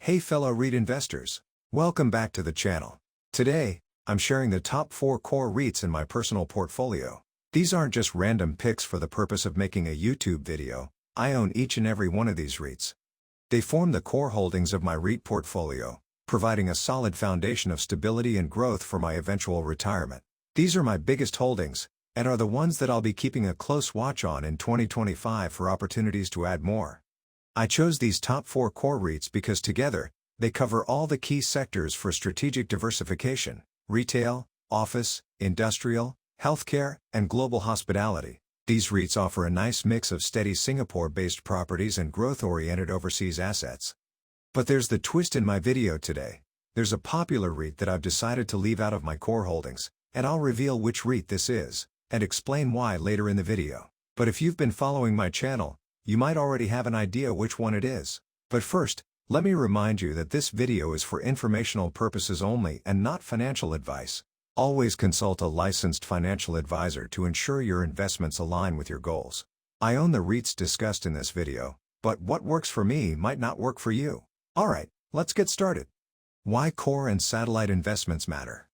Hey fellow REIT investors, welcome back to the channel. Today, I'm sharing the top 4 core REITs in my personal portfolio. These aren't just random picks for the purpose of making a YouTube video. I own each and every one of these REITs. They form the core holdings of my REIT portfolio, providing a solid foundation of stability and growth for my eventual retirement. These are my biggest holdings, and are the ones that I'll be keeping a close watch on in 2025 for opportunities to add more. I chose these top 4 core REITs because together, they cover all the key sectors for strategic diversification: retail, office, industrial, healthcare, and global hospitality. These REITs offer a nice mix of steady Singapore-based properties and growth-oriented overseas assets. But there's the twist in my video today. There's a popular REIT that I've decided to leave out of my core holdings, and I'll reveal which REIT this is, and explain why later in the video. But if you've been following my channel, you might already have an idea which one it is. But first, let me remind you that this video is for informational purposes only and not financial advice. Always consult a licensed financial advisor to ensure your investments align with your goals. I own the REITs discussed in this video, but what works for me might not work for you. Alright, let's get started. Why core and satellite investments matter.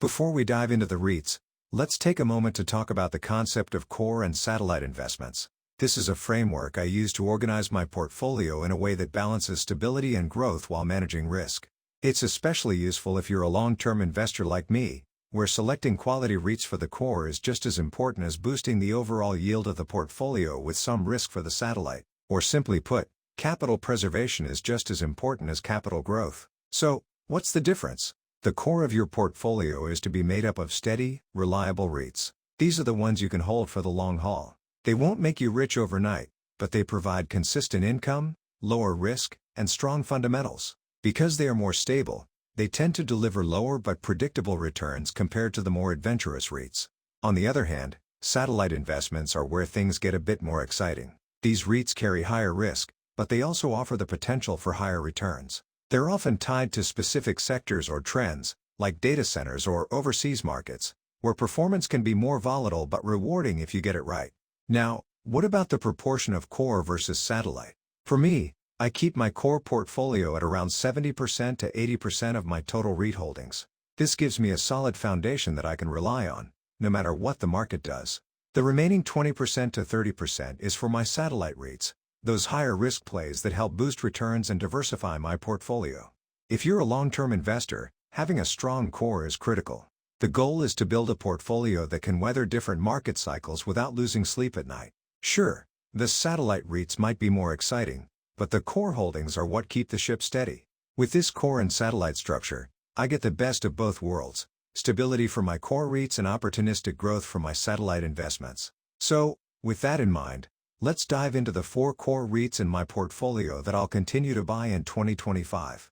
Before we dive into the REITs, let's take a moment to talk about the concept of core and satellite investments. This is a framework I use to organize my portfolio in a way that balances stability and growth while managing risk. It's especially useful if you're a long-term investor like me, where selecting quality REITs for the core is just as important as boosting the overall yield of the portfolio with some risk for the satellite. Or simply put, capital preservation is just as important as capital growth. So, what's the difference? The core of your portfolio is to be made up of steady, reliable REITs. These are the ones you can hold for the long haul. They won't make you rich overnight, but they provide consistent income, lower risk, and strong fundamentals. Because they are more stable, they tend to deliver lower but predictable returns compared to the more adventurous REITs. On the other hand, satellite investments are where things get a bit more exciting. These REITs carry higher risk, but they also offer the potential for higher returns. They're often tied to specific sectors or trends, like data centers or overseas markets, where performance can be more volatile but rewarding if you get it right. Now, what about the proportion of core versus satellite? For me, I keep my core portfolio at around 70% to 80% of my total REIT holdings. This gives me a solid foundation that I can rely on, no matter what the market does. The remaining 20% to 30% is for my satellite REITs, those higher risk plays that help boost returns and diversify my portfolio. If you're a long-term investor, having a strong core is critical. The goal is to build a portfolio that can weather different market cycles without losing sleep at night. Sure, the satellite REITs might be more exciting, but the core holdings are what keep the ship steady. With this core and satellite structure, I get the best of both worlds: stability for my core REITs and opportunistic growth for my satellite investments. So, with that in mind, let's dive into the 4 core REITs in my portfolio that I'll continue to buy in 2025.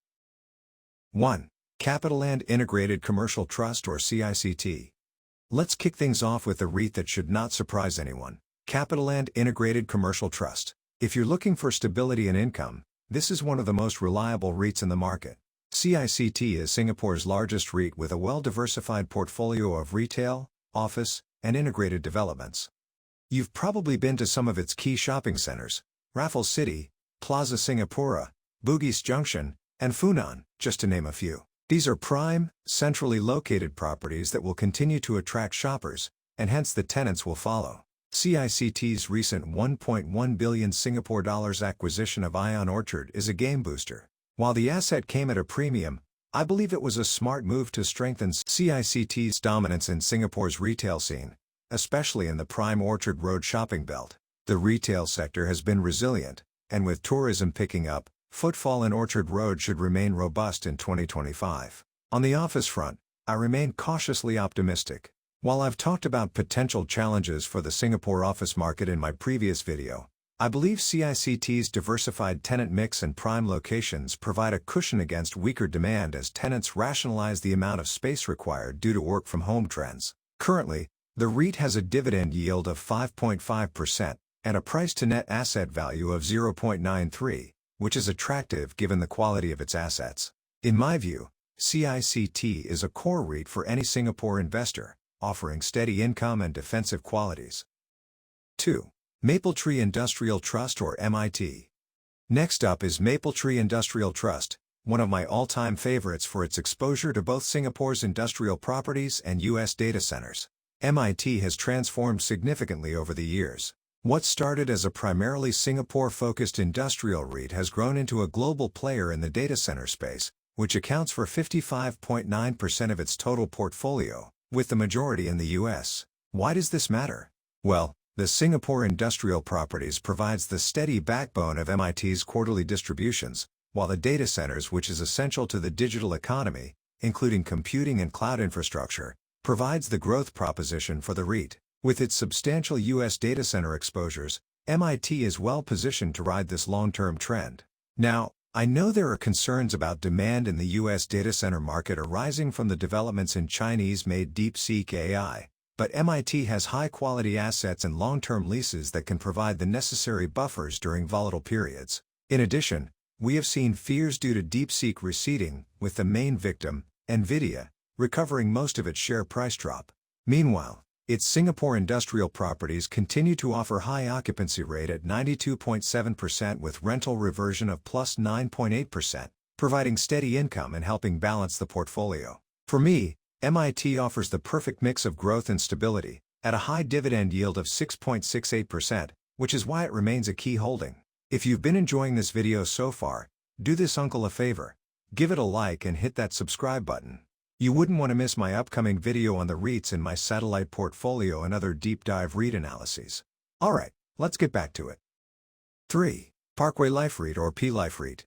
1. CapitaLand Integrated Commercial Trust, or CICT. Let's kick things off with a REIT that should not surprise anyone: CapitaLand Integrated Commercial Trust. If you're looking for stability and income, this is one of the most reliable REITs in the market. CICT is Singapore's largest REIT with a well-diversified portfolio of retail, office, and integrated developments. You've probably been to some of its key shopping centers: Raffles City, Plaza Singapura, Bugis Junction, and Funan, just to name a few. These are prime, centrally located properties that will continue to attract shoppers, and hence the tenants will follow. CICT's recent 1.1 billion Singapore dollars acquisition of Ion Orchard is a game booster. While the asset came at a premium, I believe it was a smart move to strengthen CICT's dominance in Singapore's retail scene, especially in the prime Orchard Road shopping belt. The retail sector has been resilient, and with tourism picking up, footfall in Orchard Road should remain robust in 2025. On the office front, I remain cautiously optimistic. While I've talked about potential challenges for the Singapore office market in my previous video, I believe CICT's diversified tenant mix and prime locations provide a cushion against weaker demand as tenants rationalize the amount of space required due to work-from-home trends. Currently, the REIT has a dividend yield of 5.5% and a price-to-net asset value of 0.93, which is attractive given the quality of its assets. In my view, CICT is a core REIT for any Singapore investor, offering steady income and defensive qualities. 2. Mapletree Industrial Trust, or MIT. Next up is Mapletree Industrial Trust, one of my all-time favorites for its exposure to both Singapore's industrial properties and U.S. data centers. MIT has transformed significantly over the years. What started as a primarily Singapore-focused industrial REIT has grown into a global player in the data center space, which accounts for 55.9% of its total portfolio, with the majority in the U.S. Why does this matter? Well, the Singapore Industrial Properties provides the steady backbone of MIT's quarterly distributions, while the data centers, which is essential to the digital economy, including computing and cloud infrastructure, provides the growth proposition for the REIT. With its substantial U.S. data center exposures, MIT is well positioned to ride this long-term trend. Now, I know there are concerns about demand in the U.S. data center market arising from the developments in Chinese-made DeepSeek AI, but MIT has high-quality assets and long-term leases that can provide the necessary buffers during volatile periods. In addition, we have seen fears due to DeepSeek receding, with the main victim, NVIDIA, recovering most of its share price drop. Meanwhile, its Singapore industrial properties continue to offer high occupancy rate at 92.7% with rental reversion of plus 9.8%, providing steady income and helping balance the portfolio. For me, MIT offers the perfect mix of growth and stability, at a high dividend yield of 6.68%, which is why it remains a key holding. If you've been enjoying this video so far, do this uncle a favor. Give it a like and hit that subscribe button. You wouldn't want to miss my upcoming video on the REITs in my satellite portfolio and other deep dive REIT analyses. Alright, let's get back to it. 3. Parkway Life REIT or P Life REIT.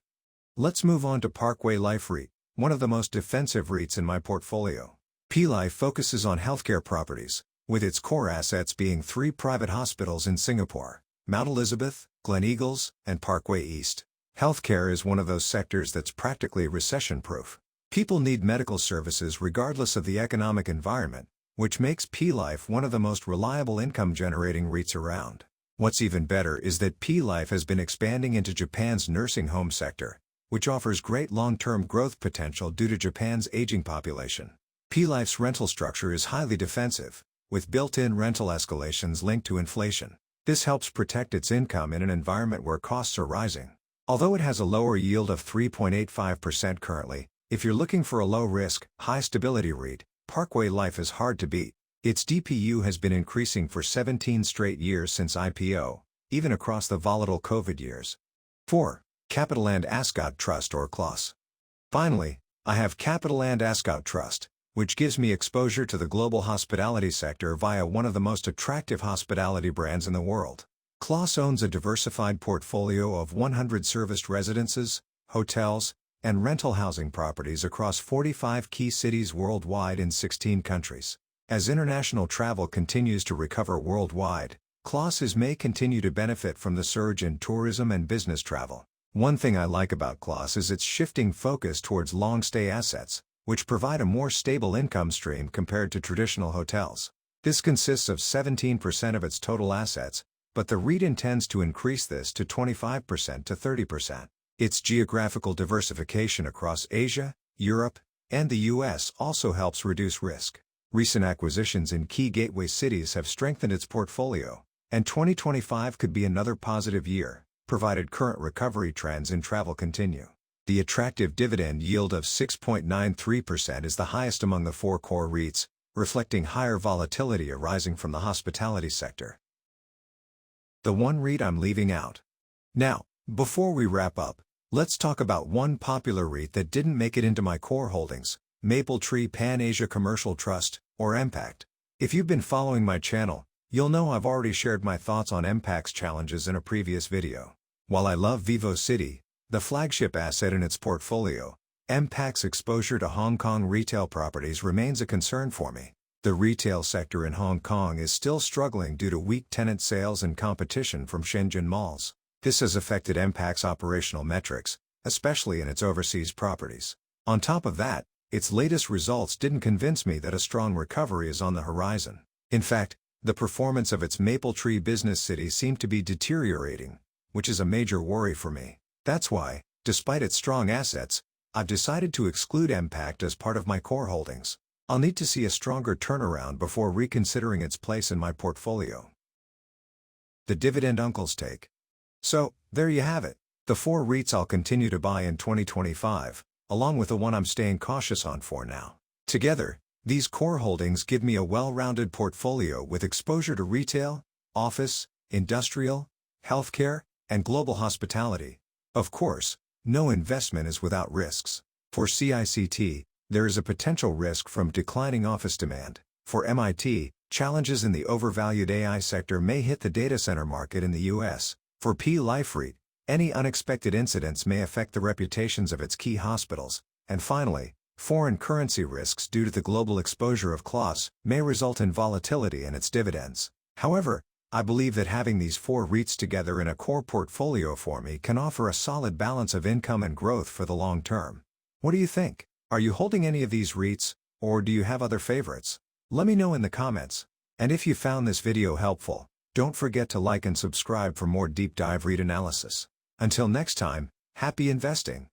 Let's move on to Parkway Life REIT, one of the most defensive REITs in my portfolio. P Life focuses on healthcare properties, with its core assets being 3 private hospitals in Singapore: Mount Elizabeth, Gleneagles, and Parkway East. Healthcare is one of those sectors that's practically recession-proof. People need medical services regardless of the economic environment, which makes P Life one of the most reliable income-generating REITs around. What's even better is that P Life has been expanding into Japan's nursing home sector, which offers great long-term growth potential due to Japan's aging population. P Life's rental structure is highly defensive, with built-in rental escalations linked to inflation. This helps protect its income in an environment where costs are rising. Although it has a lower yield of 3.85% currently, if you're looking for a low-risk, high-stability REIT, Parkway Life is hard to beat. Its DPU has been increasing for 17 straight years since IPO, even across the volatile COVID years. 4. CapitaLand Ascot Trust or CLAS. Finally, I have CapitaLand Ascot Trust, which gives me exposure to the global hospitality sector via one of the most attractive hospitality brands in the world. CLAS owns a diversified portfolio of 100 serviced residences, hotels, and rental housing properties across 45 key cities worldwide in 16 countries. As international travel continues to recover worldwide, CLAS may continue to benefit from the surge in tourism and business travel. One thing I like about CLAS is its shifting focus towards long-stay assets, which provide a more stable income stream compared to traditional hotels. This consists of 17% of its total assets, but the REIT intends to increase this to 25% to 30%. Its geographical diversification across Asia, Europe, and the U.S. also helps reduce risk. Recent acquisitions in key gateway cities have strengthened its portfolio, and 2025 could be another positive year, provided current recovery trends in travel continue. The attractive dividend yield of 6.93% is the highest among the 4 core REITs, reflecting higher volatility arising from the hospitality sector. The one REIT I'm leaving out. Now, before we wrap up, let's talk about one popular REIT that didn't make it into my core holdings, Mapletree Pan-Asia Commercial Trust, or MPACT. If you've been following my channel, you'll know I've already shared my thoughts on MPACT's challenges in a previous video. While I love VivoCity, the flagship asset in its portfolio, MPACT's exposure to Hong Kong retail properties remains a concern for me. The retail sector in Hong Kong is still struggling due to weak tenant sales and competition from Shenzhen malls. This has affected MPACT's operational metrics, especially in its overseas properties. On top of that, its latest results didn't convince me that a strong recovery is on the horizon. In fact, the performance of its Mapletree business city seemed to be deteriorating, which is a major worry for me. That's why, despite its strong assets, I've decided to exclude MPACT as part of my core holdings. I'll need to see a stronger turnaround before reconsidering its place in my portfolio. The Dividend Uncle's take. So, there you have it. The 4 REITs I'll continue to buy in 2025, along with the one I'm staying cautious on for now. Together, these core holdings give me a well-rounded portfolio with exposure to retail, office, industrial, healthcare, and global hospitality. Of course, no investment is without risks. For CICT, there is a potential risk from declining office demand. For MIT, challenges in the overvalued AI sector may hit the data center market in the US. For P Life REIT, any unexpected incidents may affect the reputations of its key hospitals. And finally, foreign currency risks due to the global exposure of CLOS may result in volatility in its dividends. However, I believe that having these 4 REITs together in a core portfolio for me can offer a solid balance of income and growth for the long term. What do you think? Are you holding any of these REITs, or do you have other favorites? Let me know in the comments. And if you found this video helpful, don't forget to like and subscribe for more deep dive REIT analysis. Until next time, happy investing!